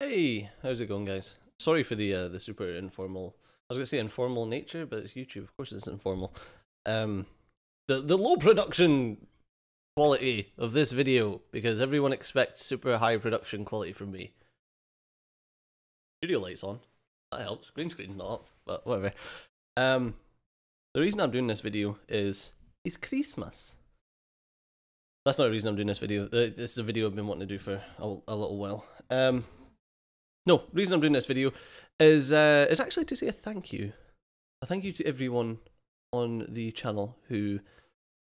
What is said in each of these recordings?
Hey, how's it going, guys? Sorry for the super informal. I was gonna say informal nature, but it's YouTube. Of course, it's informal. Um, the low production quality of this video because everyone expects super high production quality from me. Studio lights on. That helps. Green screen's not up, but whatever. The reason I'm doing this video is it's Christmas. That's not the reason I'm doing this video. This is a video I've been wanting to do for a little while. No, reason I'm doing this video is actually to say a thank you. A thank you to everyone on the channel who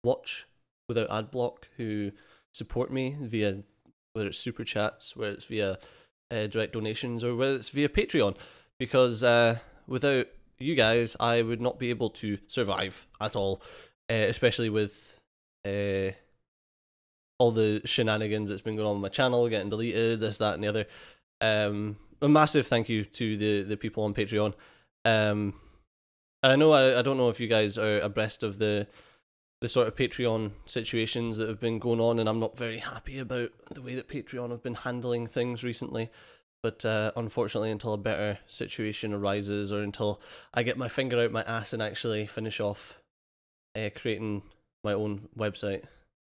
watch without ad block, who support me via whether it's super chats, whether it's via direct donations, or whether it's via Patreon. Because without you guys, I would not be able to survive at all, especially with all the shenanigans that's been going on my channel, getting deleted, this, that, and the other. A massive thank you to the people on Patreon. I know I don't know if you guys are abreast of the sort of Patreon situations that have been going on, and I'm not very happy about the way that Patreon have been handling things recently. But unfortunately, until a better situation arises, or until I get my finger out my ass and actually finish off creating my own website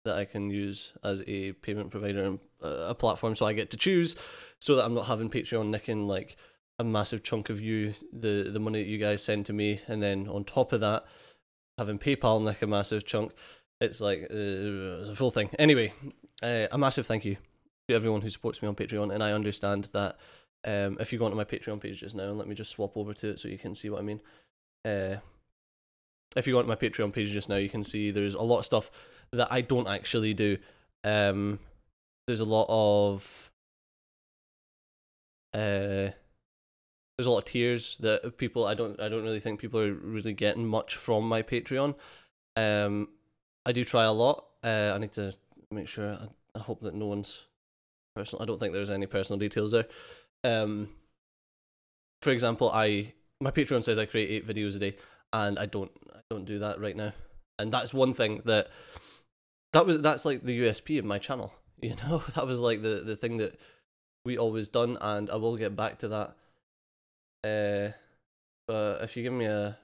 that I can use as a payment provider and a platform, so I get to choose, so that I'm not having Patreon nicking like a massive chunk of the money that you guys send to me, and then on top of that, having PayPal nick a massive chunk. It's like it's a full thing. Anyway, a massive thank you to everyone who supports me on Patreon, and I understand that if you go onto my Patreon page just now, and let me just swap over to it so you can see what I mean. If you go onto my Patreon page just now, you can see there's a lot of stuff that I don't actually do. There's a lot of tiers that people I don't really think people are really getting much from my Patreon. I do try a lot. I need to make sure. I hope that no one's personal. I don't think there's any personal details there. For example, my Patreon says I create 8 videos a day, and I don't do that right now. And that's one thing that's like the USP of my channel. You know, that was like the thing that we always done, and I will get back to that. But if you give me a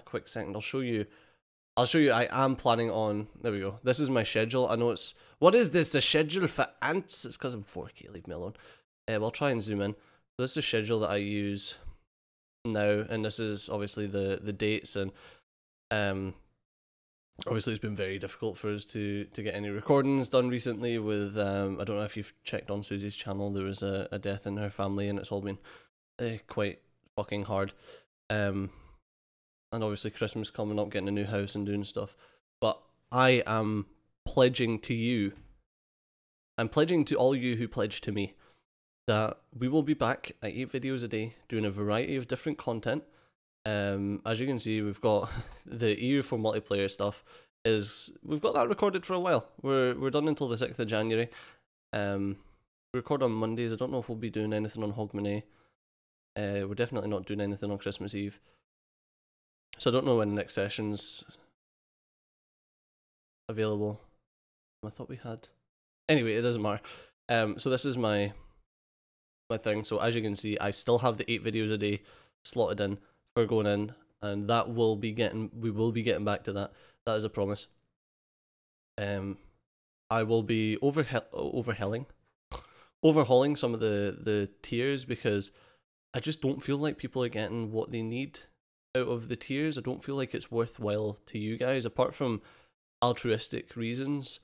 quick second, I'll show you. I am planning on. There we go. This is my schedule. I know it's. What is this? A schedule for ants? It's because I'm 4K. Leave me alone. I'll try and zoom in. So this is a schedule that I use now, and this is obviously the dates, and obviously it's been very difficult for us to get any recordings done recently with I don't know if you've checked on Susie's channel. There was a death in her family, and it's all been quite fucking hard. And obviously Christmas coming up, getting a new house and doing stuff. But I am pledging to you, I'm pledging to all you who pledge to me, that we will be back at 8 videos a day, doing a variety of different content. As you can see, we've got the EU4 multiplayer stuff. We've got that recorded for a while. We're done until the 6th of January. We record on Mondays. I don't know if we'll be doing anything on Hogmanay. We're definitely not doing anything on Christmas Eve. So I don't know when the next session's available. I thought we had. Anyway, it doesn't matter. So this is my thing. So as you can see, I still have the 8 videos a day slotted in for going in, and we will be getting back to that. That is a promise. I will be overhauling some of the tiers, because I just don't feel like people are getting what they need out of the tiers. I don't feel like it's worthwhile to you guys, apart from altruistic reasons.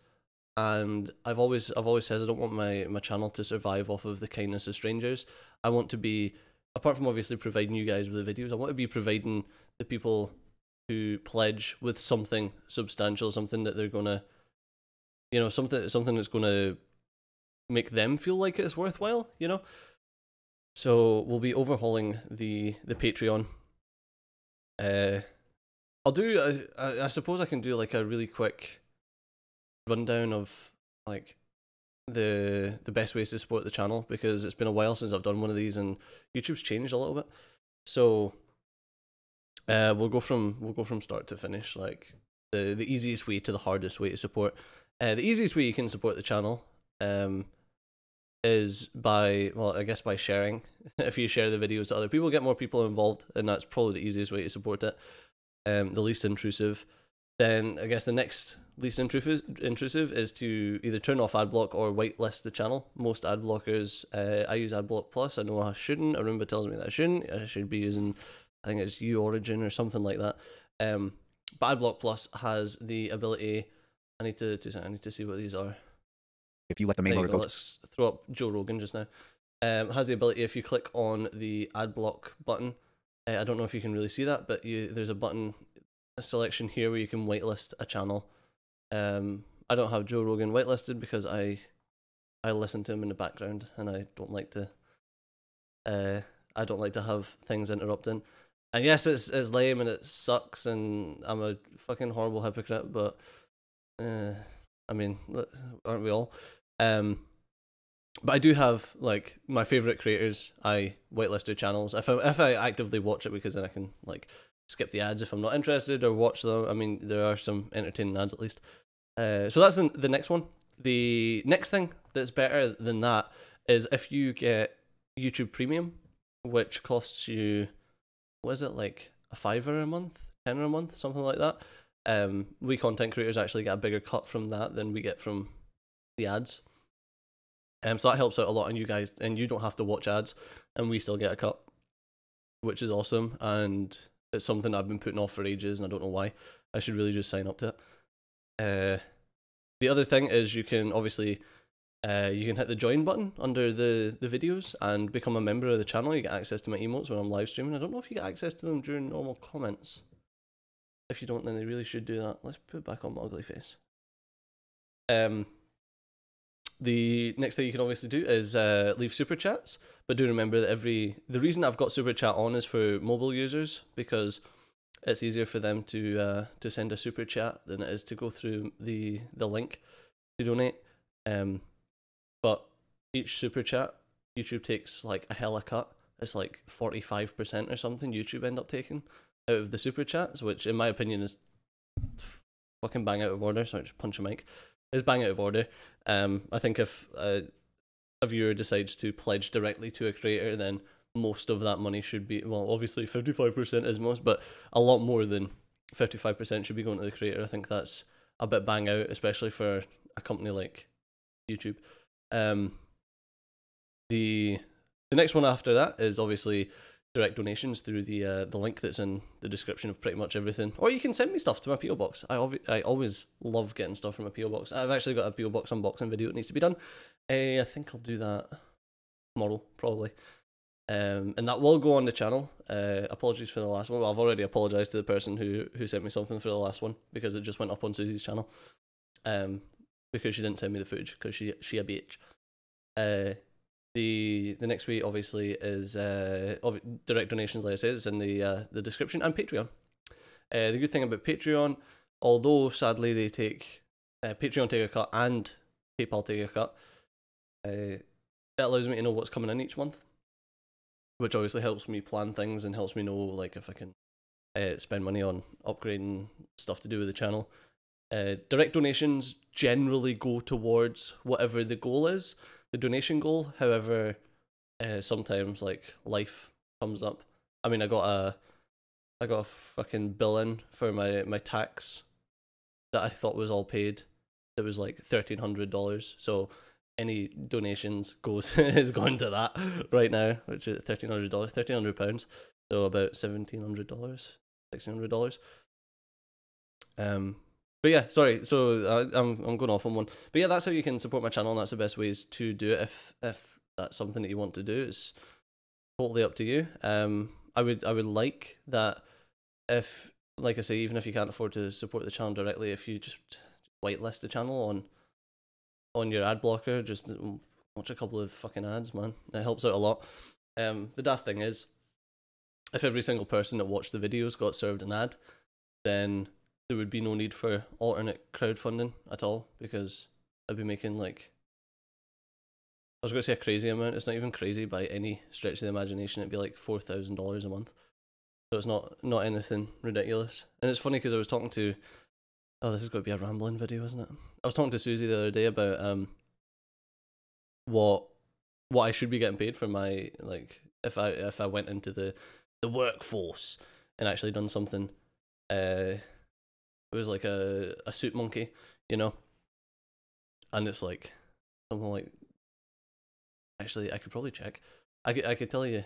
And I've always said I don't want my channel to survive off of the kindness of strangers. I want to be, apart from obviously providing you guys with the videos, I want to be providing the people who pledge with something substantial, something that they're gonna, you know, something that's gonna make them feel like it's worthwhile, you know. So we'll be overhauling the Patreon. I'll do. I suppose I can do like a really quick rundown of like the best ways to support the channel, because it's been a while since I've done one of these, and YouTube's changed a little bit. So we'll go from start to finish, like the easiest way to the hardest way to support. The easiest way you can support the channel is by, well, I guess by sharing. If you share the videos to other people, get more people involved, and that's probably the easiest way to support it. The least intrusive. Then I guess the next least intrusive is to either turn off adblock or whitelist the channel. Most ad blockers, I use Adblock Plus. I know I shouldn't. Arumba tells me that I shouldn't. I should be using, I think it's Origin or something like that. But Adblock Plus has the ability. I need to see what these are. If you let the main loader go, let's throw up Joe Rogan just now. Has the ability, if you click on the ad block button, I don't know if you can really see that, but there's a button, a selection here where you can whitelist a channel. I don't have Joe Rogan whitelisted because I listen to him in the background, and I don't like to have things interrupting. And yes, it's lame and it sucks, and I'm a fucking horrible hypocrite, but I mean, aren't we all? But I do have, like, my favourite creators, I whitelist their channels. If I actively watch it, because then I can, like, skip the ads if I'm not interested, or watch them. I mean, there are some entertaining ads at least. So that's the next one. The next thing that's better than that is if you get YouTube Premium, which costs you, what is it, like a $5 a month, $10 a month, something like that. We content creators actually get a bigger cut from that than we get from the ads. So that helps out a lot, and you guys, and you don't have to watch ads, and we still get a cut, which is awesome. And it's something I've been putting off for ages, and I don't know why. I should really just sign up to it. The other thing is you can obviously you can hit the join button under the videos and become a member of the channel. You get access to my emotes when I'm live streaming. I don't know if you get access to them during normal comments. If you don't, then they really should do that. Let's put it back on my ugly face. The next thing you can obviously do is leave super chats, but do remember that the reason I've got super chat on is for mobile users, because it's easier for them to send a super chat than it is to go through the link to donate. But each super chat, YouTube takes like a hella cut. It's like 45% or something YouTube end up taking out of the super chats, which in my opinion is fucking bang out of order. Sorry, just punch a mic. It's bang out of order. I think if a viewer decides to pledge directly to a creator, then most of that money should be, well, obviously 55% is most, but a lot more than 55% should be going to the creator. I think that's a bit bang out, especially for a company like YouTube. The next one after that is obviously direct donations through the link that's in the description of pretty much everything. Or you can send me stuff to my P.O Box. I always love getting stuff from my P.O Box. I've actually got a P.O Box unboxing video that needs to be done. I think I'll do that tomorrow, probably. And that will go on the channel. Apologies for the last one. Well, I've already apologised to the person who sent me something for the last one, because it just went up on Susie's channel. Because she didn't send me the footage, because she a bitch. The next week obviously is direct donations, like I said, it's in the description, and Patreon. The good thing about Patreon, although sadly they take Patreon take a cut and PayPal take a cut, that allows me to know what's coming in each month, which obviously helps me plan things and helps me know, like, if I can spend money on upgrading stuff to do with the channel. Direct donations generally go towards whatever the goal is, the donation goal. However, sometimes, like, life comes up. I mean, I got a fucking bill in for my tax that I thought was all paid. That was like $1,300. So any donations is going to that right now, which is £1,300, so about $1,700, $1,600. But yeah, sorry. So I'm going off on one. But yeah, that's how you can support my channel, and that's the best ways to do it. If that's something that you want to do, it's totally up to you. I would like that, if, like I say, even if you can't afford to support the channel directly, if you just whitelist the channel on your ad blocker, just watch a couple of fucking ads, man. It helps out a lot. The daft thing is, if every single person that watched the videos got served an ad, then there would be no need for alternate crowdfunding at all, because I'd be making, like, I was going to say a crazy amount. It's not even crazy by any stretch of the imagination. It'd be like $4,000 a month. So it's not anything ridiculous. And it's funny because I was talking to, oh, this is going to be a rambling video, isn't it? I was talking to Susie the other day about what what I should be getting paid for my, like, if I went into the workforce and actually done something. It was like a suit monkey, you know, and it's like something like, actually I could probably check. I could tell you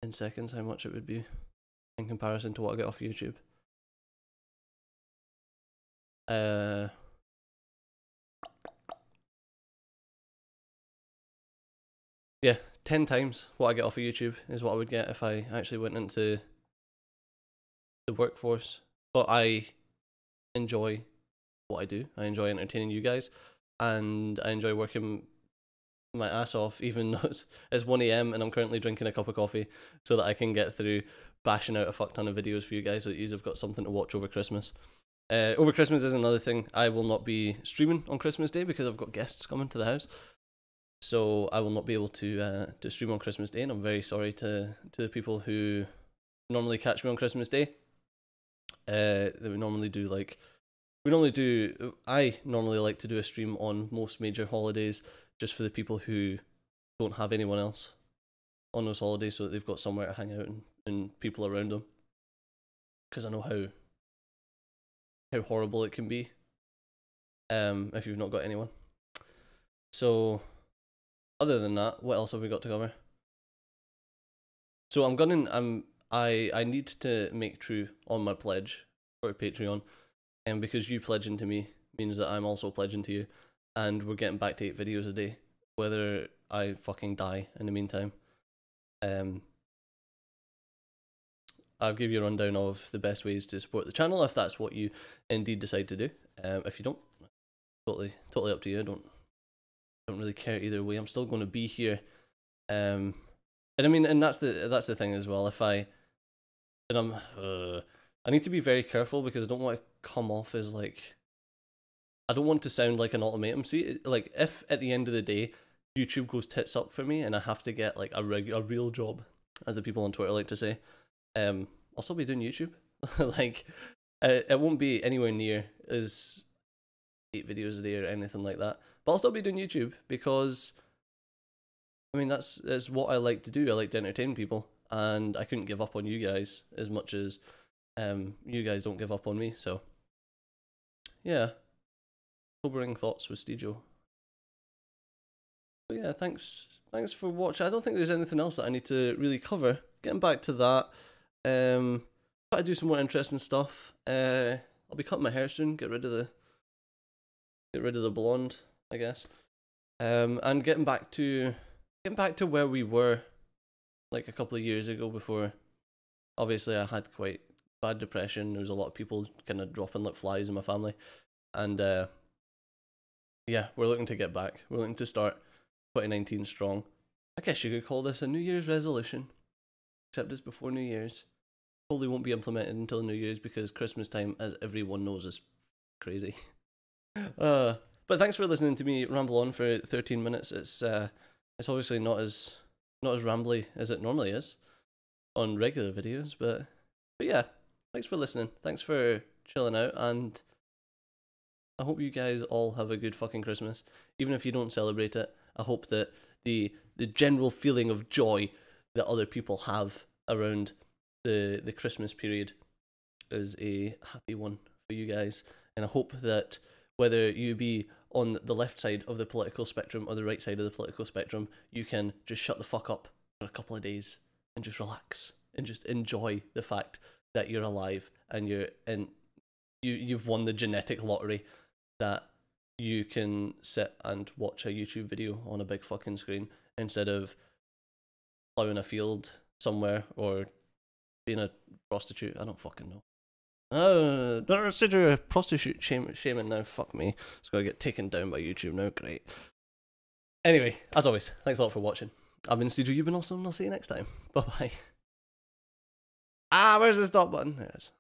in seconds how much it would be in comparison to what I get off YouTube. Yeah, 10 times what I get off of YouTube is what I would get if I actually went into the workforce. But I enjoy what I do. I enjoy entertaining you guys, and I enjoy working my ass off, even though it's 1 AM and I'm currently drinking a cup of coffee, so that I can get through bashing out a fuck ton of videos for you guys, so that you've got something to watch over Christmas. Over Christmas is another thing. I will not be streaming on Christmas Day because I've got guests coming to the house, so I will not be able to stream on Christmas Day, and I'm very sorry to the people who normally catch me on Christmas Day. I normally like to do a stream on most major holidays, just for the people who don't have anyone else on those holidays, so that they've got somewhere to hang out and people around them. Because I know how horrible it can be if you've not got anyone. So, other than that, what else have we got to cover? So I need to make true on my pledge for Patreon, and because you pledging to me means that I'm also pledging to you, and we're getting back to 8 videos a day, whether I fucking die in the meantime. I'll give you a rundown of the best ways to support the channel if that's what you indeed decide to do. If you don't, totally up to you. I don't really care either way. I'm still going to be here. And I mean, and that's the thing as well. I need to be very careful, because I don't want to come off as like, I don't want to sound like an ultimatum. See, like, if at the end of the day YouTube goes tits up for me and I have to get like a real job, as the people on Twitter like to say, I'll still be doing YouTube. Like, it won't be anywhere near as 8 videos a day or anything like that, but I'll still be doing YouTube, because I mean that's what I like to do. I like to entertain people, and I couldn't give up on you guys as much as you guys don't give up on me. So yeah, sobering thoughts with Steejo. But yeah, thanks for watching. I don't think there's anything else that I need to really cover. Getting back to that, try to do some more interesting stuff. I'll be cutting my hair soon. Get rid of the blonde, I guess. And getting back to where we were like a couple of years ago, before obviously I had quite bad depression. There was a lot of people kind of dropping like flies in my family, and yeah, we're looking to get back. We're looking to start 2019 strong. I guess you could call this a New Year's resolution, except it's before New Year's. Probably won't be implemented until New Year's, because Christmas time, as everyone knows, is crazy. But thanks for listening to me ramble on for 13 minutes. It's obviously not as rambly as it normally is on regular videos, but yeah, thanks for listening. Thanks for chilling out, and I hope you guys all have a good fucking Christmas. Even if you don't celebrate it, I hope that the general feeling of joy that other people have around the Christmas period is a happy one for you guys. And I hope that whether you be on the left side of the political spectrum or the right side of the political spectrum, you can just shut the fuck up for a couple of days and just relax and just enjoy the fact that you're alive and you've won the genetic lottery, that you can sit and watch a YouTube video on a big fucking screen instead of plowing a field somewhere or being a prostitute. I don't fucking know. Don't said you're a prostitute shaming now. Fuck me. It's gotta get taken down by YouTube now. Great. Anyway, as always, thanks a lot for watching. I've been Steejo, you've been awesome, and I'll see you next time. Bye bye. Where's the stop button? There it is.